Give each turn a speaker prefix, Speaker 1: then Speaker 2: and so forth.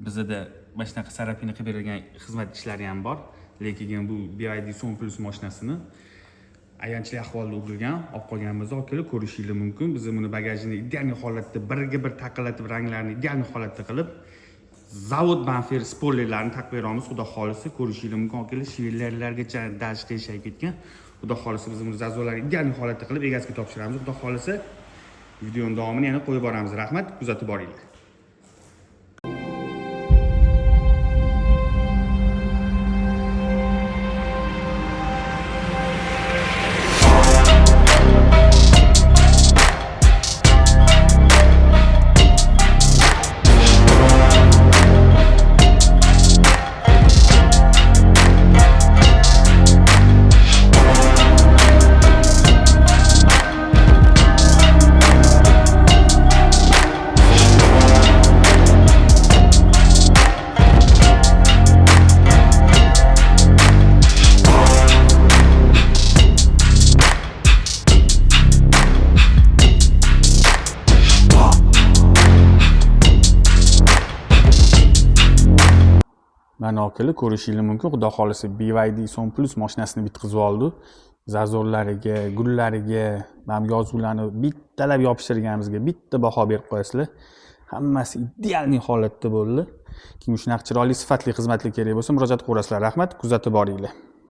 Speaker 1: bizda mana shunaqa sarapini qilib beradigan xizmat ishlari ham bor. Lekin bu BYD Son Plus mashinasini ayanchli ahvolda o'g'ilgan, olib qolganimizda olib kelib ko'rishingiz mumkin. Biz buni bagajini ideal holatda biriga bir taqillatib, ranglarini ideal holatda qilib, zavod banfer spoilerlarini taqib beramiz. Xudo xolisa ko'rishingiz mumkin. Olib kelib shivellargacha dash qiyshayib ketgan. Xudo xolisa biz buni zazolarni ideal holatda qilib egasiga topshiramiz. Xudo xolisa videoning davomini yana qo'yib boramiz. Rahmat, kuzatib boringlar. Mana orqali ko'rishingiz mumkin. Xudo xolisa BYD Son Plus mashinasini bitkazib oldi. Zazorlariga, gullariga, mana yozuvlarni bittalab yopishtirganimizga bitta baho berib qo'yasizlar. Hammasi ideal holatda bo'ldi. Kim shunaqa chiroyli, sifatli xizmatlar kerak bo'lsa, murojaat qilasizlar. Rahmat, kuzatib boringlar.